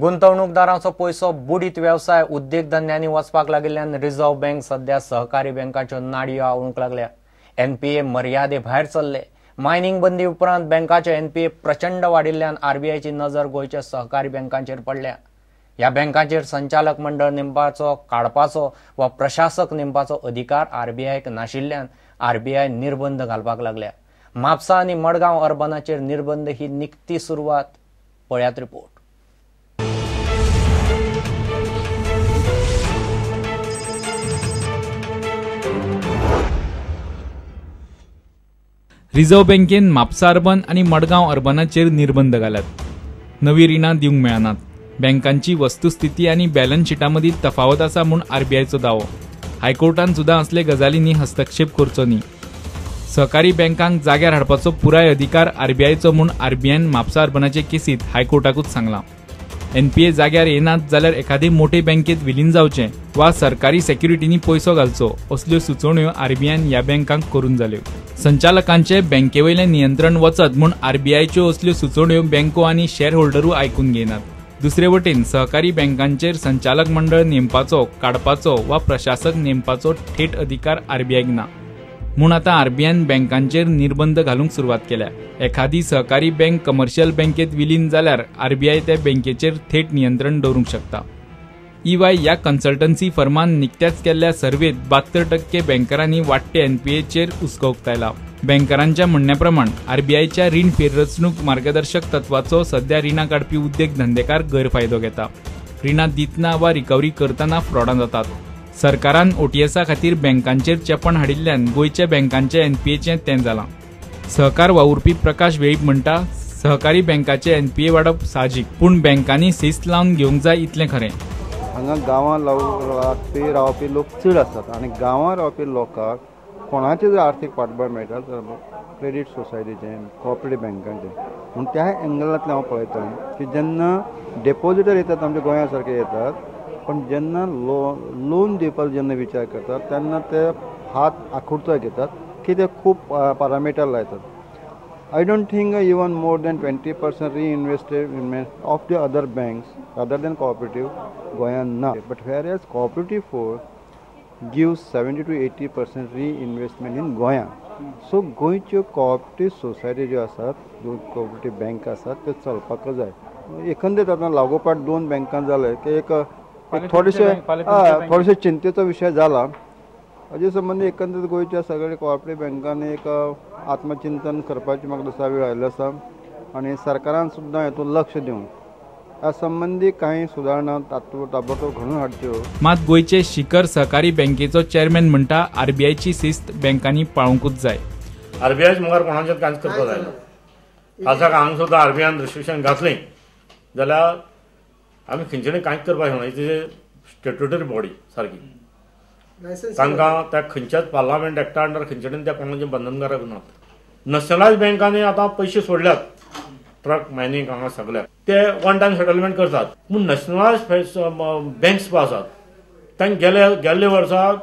गुंतवणूकदारांचो पैसो बुडीत व्यवसाय उद्योगधंद्यांनी वचपाक लागिल्ल्यान रिझर्व्ह बँक सध्या सहकारी बँकांच्यो नाडयो आवळूंक लागल्या। एनपीए मर्यादे भायर चल्ले। मायनिंग बंदी उपरांत बँकांचे एनपीए प्रचंड वाडिल्ल्यान आरबीआयची नजर गोंयच्या सहकारी बँकांचेर पडल्या। ह्या बँकांचेर संचालक मंडळ नेमपाचो, काडपाचो वा प्रशासक नेमपाचो अधिकार आरबीआयक नाशिल्ल्यान आरबीआय निर्बंध घालपाक लागल्या। म्हापसा आनी मडगांव अर्बनाचेर निर्बंध ही निखटी सुरवात। पळयात रिपोर्ट। रिझर्व्ह बँकेन म्हापसा अर्बन आणि मडगांव अर्बनाचेर निर्बंध घाल्यात। नवी रिणां दिवंक मेळनात। बँकांची वस्तुस्थिती आणि बॅलन्स शीटामदीं तफावत आसा म्हूण आरबीआयचो दावो। हायकोर्टान सुद्दां असले गजालींनी हस्तक्षेप करचो न्ही। सहकारी बँकांक जाग्यार हाडपाचो पुराय अधिकार आरबीआयचो म्हूण आरबीआयन म्हापसा अर्बनाचे केसीत हायकोर्टाकूच सांगलां। एनपीए जाग्यार येनात जाल्यार एखादे मोठे बँकेत विलीन जावचें वा सरकारी सेक्युरिटींनी पैसो घालचो असल्यो सुचोवण्यो आरबीआयन ह्या बँकांक करून जाल्यो। संचालकांचे बँकेवयलें नियंत्रण वचत म्हूण आरबीआयच्यो असल्यो सुचोवण्यो बँको आनी शेअर होल्डरूय आयकून घेयनात। दुसरे वटेन सहकारी बँकांचेर संचालक मंडळ नेमपाचो, काडपाचो वा प्रशासक नेमपाचो थेट अधिकार आरबीआयक ना म्हूण आतां आरबीआयन बँकांचेर निर्बंध घालूंक सुरवात केल्या। एखादी सहकारी बँक कमर्शियल बँकेत विलीन जाल्यार आरबीआय त्या बँकेचेर थेट नियंत्रण दवरूंक शकता। ईवाय ह्या कन्सल्टन्सी फर्मान निकत्याच केल्ल्या सर्वेत 72% बँकरांनी वाडटे एनपीएचेर हुस्को उक्तायला। बँकरांच्या म्हणण्या प्रमाण आरबीआयच्या रीण फेररचणूक मार्गदर्शक तत्वाचो सध्या रिणां काडपी उद्योग धंदेकार गैरफायदो घेता। रिणां दितना वा रिकवरी करतना फ्रॉडां जातात। सरकारान ओटीएसा खातीर बँकांचेर चेपण हाडिल्ल्यान गोंयच्या बँकांच्या एनपीएचें तें जालां। सहकार वावुरपी प्रकाश वेळीप म्हणटा, सहकारी बँकाचे एनपीए वाडप साहजीक, पूण बँकांनी शिस्त लावन घेवंक जाय इतलें खरें। हांगा गांवां रावपी लोक चड आसतात आनी गांवां रावपी लोकांक कोणाचें जर आर्थीक फाटबळ मेळटा तर क्रेडीट सोसायटीचें, कॉपरेटीव बँकांचें म्हूण त्या एंगलांतल्यान हांव पळयता की जेन्ना डेपोजिटर येतात आमच्या गोंया सारके येतात, पण जेन्ना लोन दिवपाचो जेन्ना विचार करतात तेन्ना ते हात आखुडतो घेतात की ते खूब पॅरामिटर लायतात। I don't think even more than 20% reinvestment of the other banks other than cooperative Goyan na. But whereas cooperative force gives 70 to 80% reinvestment in Goya. So गोंयच्यो cooperative society ज्यो आसात, cooperative bank आसात ते चलपाक जाय। एकंदरीत आतां लागोपाठ 2 बँकां जाले की एक थोडेशे चिंतेचो विशय जाला। हाजे संबंधी एकंदरीत गोंयच्या सगळ्या कॉपरेटीव बँकांनी एक आत्मचिंतन करपाची म्हाका दिसता वेळ आयिल्लो आसा आनी सरकारान सुद्दां हेतून लक्ष दिवंक ह्या संबंधी कांय सुदारणा ताबडतोब घडोवन हाडच्यो। मात गोंयचे शिखर सहकारी बँकेचो चेअरमॅन म्हणटा आरबीआयची शिस्त बँकांनी पाळूंकूच जाय। आरबीआयच मुखार कोणाचेंच कांयच करपाक जायना। आतां हांगा सुद्दां आरबीआयन रिस्ट्रिक्शन घातलें जाल्यार आमी खंयचेंय कांयच करपाक शकना। इट्स स्टॅट्युटरी बॉडी सारकी, तांकां त्या खंयच्याच पार्लमेंट एक्टा अंडर खंयचें त्या कोणाचें बंधनकारक नात। नॅशनलायज बँकांनी आतां पयशे सोडल्यात, ट्रक मायनिंग हांगा सगळ्याक ते वन टायम सेटलमेंट करतात, पूण नॅशनलायज बँक्स पळय आसात तांकां गेल्ले वर्साक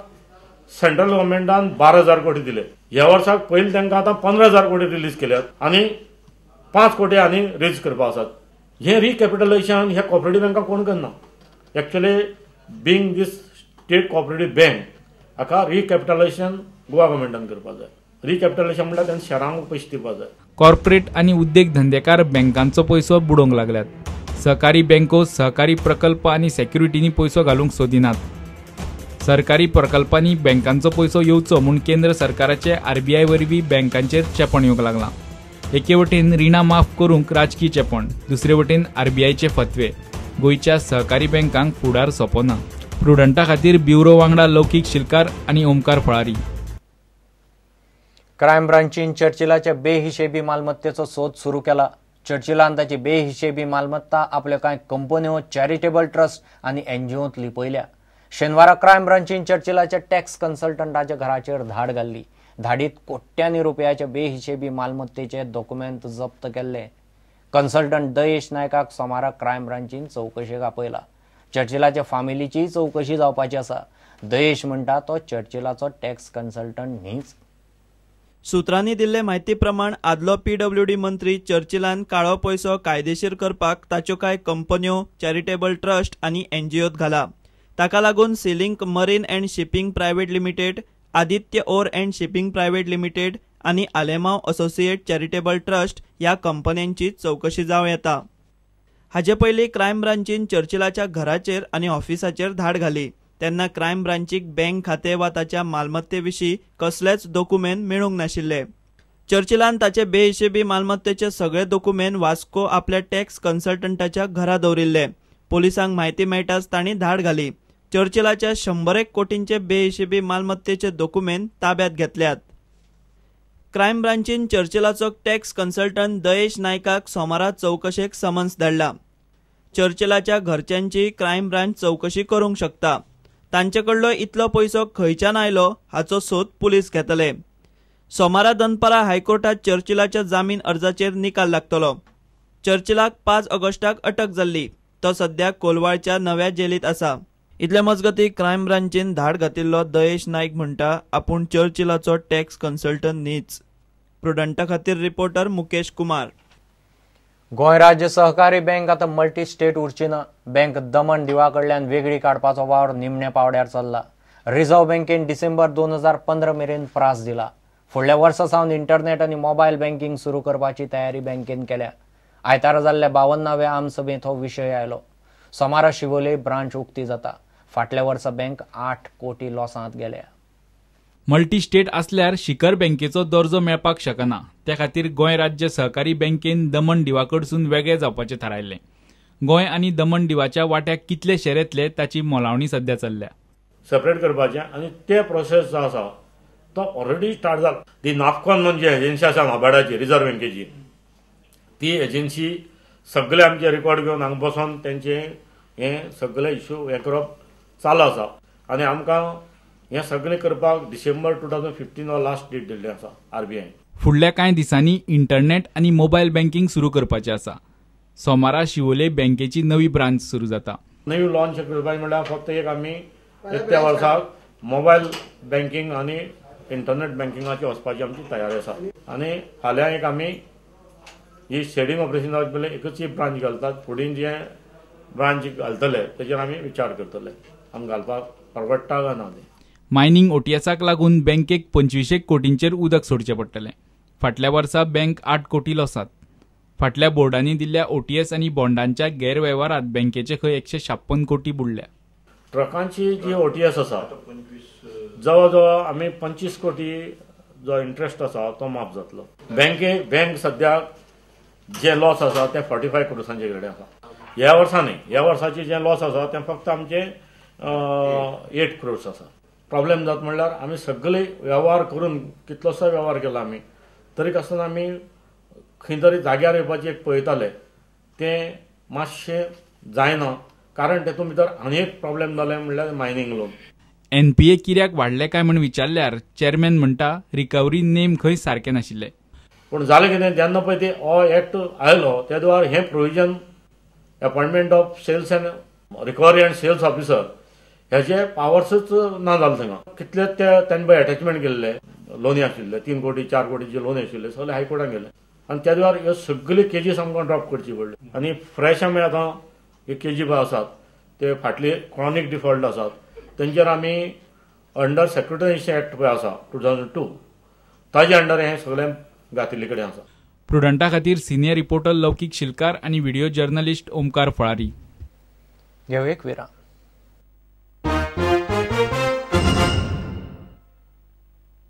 सेंट्रल गव्हर्मेंटान 12,000 कोटी दिले। ह्या वर्साक पयलीं तांकां आतां 15,000 कोटी रिलीज केल्यात आनी 5 कोटी आनी रेज करपाक आसात। हे रिकॅपिटलायजेशन ह्या कॉपरेटीव बँकां कोण करना। एक्चुअली बींग दीस स्टेट कॉपरेटीव बँक हाका रिकॅपिटलायजेशन गोवा गव्हर्मेंटान करपाक जाय। रिकॅपिटलायजेशन म्हणल्यार तांकां शहरांक पयशे दिवपाक जाय। कॉर्पोरेट आणि उद्योग धंदेकार बँकांचो पैसो बुडोवंक लागल्यात। सहकारी बँको सहकारी प्रकल्प आणि सेक्युरिटीनी पैसो घालूंक सोदिनात। सरकारी प्रकल्पांनी बँकांचो पैसो येवचो म्हूण केंद्र सरकाराचे आरबीआय वरवीं बँकांचेर चेपण येवंक लागलां। एके वटेन रिणां माफ करूंक राजकी चेपण, दुसरे वटेन आरबीआयचे फतवे। गोंयच्या सहकारी बँकांक फुडार सोंपना। प्रुडंटा खातीर ब्युरो वांगडा लौकीक शिलकार आणि ओमकार फळारी। क्रायम ब्रांचीन चर्चिलाच्या बेहिशेबी मालमत्तेचो सोद सुरू केला। चर्चिलान ताची बेहिशेबी मालमत्ता आपल्यो कांय कंपन्यो, चॅरिटेबल ट्रस्ट आनी एनजीओंत लिपयल्या। शेनवारा क्रायम ब्रांचीन चर्चिलाच्या टॅक्स कन्सल्टंटाच्या घराचेर धाड घाल्ली। धाडीत कोट्यांनी रुपयाचे बेहिशेबी मालमत्तेचे डॉक्युमेंट जप्त केल्ले। कन्सल्टंट दयेश नायकाक सोमारा क्रायम ब्रांचीन चौकशेक आपयला। चर्चिलाच्या फामिलीची चौकशी जावपाची आसा। दयेश म्हणटा तो चर्चिलाचो टॅक्स कन्सल्टंट न्हीच। सुत्रांनी दिल्ले म्हायती प्रमाण आदलो PWD मंत्री चर्चिलान काळो पैसो कायदेशीर करपाक ताच्यो कांय कंपन्यो, चॅरिटेबल ट्रस्ट आनी NGOत घाला. ताका लागून Sealink marine and shipping private limited, Aditya ओर अँड शिपिंग प्रायव्हेट लिमिटेड आनी आलेमांव असोसिएट चॅरिटेबल ट्रस्ट ह्या कंपन्यांची चवकशी जावं येता. हाचे पयलीं क्रायम ब्रांचीन चर्चिलाच्या घराचेर आनी ऑफिसाचेर धाड घाली तेन्ना क्रायम ब्रांचीक बँक खातें वा ताच्या मालमत्तेविशीं कसलेच डॉक्युमेंट मेळूंक नाशिल्ले. चर्चिलान ताचे बेहिशेबी मालमत्तेचे सगळे डॉक्युमेंट वास्को आपल्या टॅक्स कन्सल्टंटाच्या घरा दवरिल्ले. पुलिसांक म्हायती मेळटाच तांणी धाड घाली. चर्चिलाच्या 100 कोटींचे बेहिशेबी मालमत्तेचे डॉक्युमेंट ताब्यात घेतल्यात. क्रायम ब्रांचीन चर्चिलाचो टॅक्स कन्सल्टंट दयेश नायकाक सोमारा चवकशेक समन्स धाडला. चर्चिलाच्या घरच्यांची क्रायम ब्रांच चवकशी करूंक शकता. तांचे कडलो इतलो पैसो खंयच्यान आयलो हाचो सोद पुलीस घेतले. सोमारा दनपारा हायकोर्टात चर्चिलाच्या जामीन अर्जाचेर निकाल लागतलो. चर्चिलाक 5 ऑगस्टाक अटक जाल्ली. तो सध्या कोलवाळच्या नव्या जेलीत आसा. इतले मजगतीं क्रायम ब्रांचीन धाड घातिल्लो दयेश नायक म्हणटा आपूण चर्चिलाचो टॅक्स कन्सल्टंट न्हीच. प्रुडंटा खातीर रिपोर्टर मुकेश कुमार. गोंय राज्य सहकारी बँक आता मल्टी स्टेट उरची ना. बँक दमण दिवा कडल्यान वेगळी काडपाचो वावर निमण्या पावड्यार चल्ला. रिझर्व्ह बँकेन डिसेंबर 2015 मेरेन प्रास दिला. फुडल्या वर्सा सावन इंटरनेट आनी मोबायल बँकिंग सुरू करपाची तयारी बँकेन केल्या. आयतारा जाल्ल्या 52व्या आमसभेत हो विशय आयलो. सोमारा शिवोले ब्रांच उक्ती जाता. फाटल्या वर्सा बँक 8 कोटी लॉसांत गेल्या. मल्टी स्टेट असल्यार शिखर बँकेचो दर्जो मेळपाक शकना. त्या खातीर गोंय राज्य सहकारी बँकेन दमण दिवा कडसून वेगळे जावपाचें थारायलें. गोंय आनी दमण दिवाच्या वाट्याक कितले शेअर येतले ताची मोलावणी सध्या चल्ल्या. सेपरेट करपाचें आनी ते प्रोसेस जो आसा तो ऑलरेडी स्टार्ट जाला. ती नाफकॉन म्हणजे एजन्सी आसा नाबार्डाची, रिझर्व्ह बँकेची, ती एजन्सी सगळे आमचे रेकॉर्ड घेवन हांगा बसून तेंचे हे सगळे इश्यू हे करप चालू आसा. आनी आमकां हे सगळे करपाक डिसेंबर 2015 हो लास्ट डेट दिल्ली आसा RBI. फुडल्या कांय दिसांनी इंटरनेट आनी मोबायल बँकिंग सुरू करपाचें आसा. सोमारा शिवोले बँकेची नवी ब्रांच सुरू जाता. नवी लॉन्च करपाची म्हळ्यार फक्त एक आमी त्या वर्साक मोबायल बँकिंग आनी इंटरनेट बँकिंगाची वचपाची आमची तयारी आसा. आनी फाल्यां एक आमी ही शेडिंग ऑपरेशन जावचे पयलीं एकच ब्रांच घालतात. फुडें जे ब्रांच घालतले तेजेर आमी विचार करतले आमी घालपाक परवडटा काय ना तें. मायनिंग OTSाक लागून बँकेक 25 कोटींचेर उदक सोडचें पडटलें. फाटल्या वर्सा बँक 8 कोटी लॉसात. फाटल्या बोर्डांनी दिल्ल्या OTS आनी बॉन्डांच्या गैरवेव्हारात बँकेचे खंय 156 कोटी बुडल्या. ट्रकांची जी OTS आसा जवळ जवळ आमी 25 कोटी जो इंटरेस्ट आसा तो माफ जातलो. बँक सद्याक जे लॉस आसा ते 45 करोडांचे कडेन आसा. ह्या वर्सा न्ही, ह्या वर्साचे जे लॉस आसा ते फक्त आमचे 8 करोड्स आसा. प्रॉब्लेम जाता म्हणल्यार आमी सगळे वेव्हार करून कितलोसो वेव्हार केला आमी तरीक आसतना आमी खंय तरी जाग्यार येवपाचें एक पळयताले तें मातशें जायना. कारण तेतून भितर आनी एक प्रॉब्लेम जालें म्हणल्यार मायनिंग लोन. NPA कित्याक वाडले काय म्हण विचारल्यार चेअरमॅन म्हणटा रिकवरी नेम खंय सारके नाशिल्ले. पूण जालें कितें जेन्ना पळय ते हो एक्ट आयलो त्या वेळार हें provision appointment of sales and recovery and sales officer हेचे पावर्सच ना जाले थिंगा. कितले ते तांणी पळय अटॅचमेंट केल्ले लोनी आशिल्ले 3 कोटी 4 कोटीचे लोन आशिल्ले सगळे हायकोर्टान गेले. आनी त्या वेळार ह्यो सगळी केजीस आमकां ड्रॉप करची पडली. आनी फ्रेश आमी आतां हे केजी पळय आसात ते फाटले क्रॉनीक डिफॉल्ट आसात तेंचेर आमी अंडर सेक्युरिटायझेशन एक्ट पळय आसा 2002 ताजे अंडर हें सगळें घातिल्ले कडेन आसा. प्रुडंटा खातीर सिनियर रिपोर्टर लौकीक शिलकार आनी व्हिडिओ जर्नलिस्ट ओमकार फळारी. घेऊ एक विराम.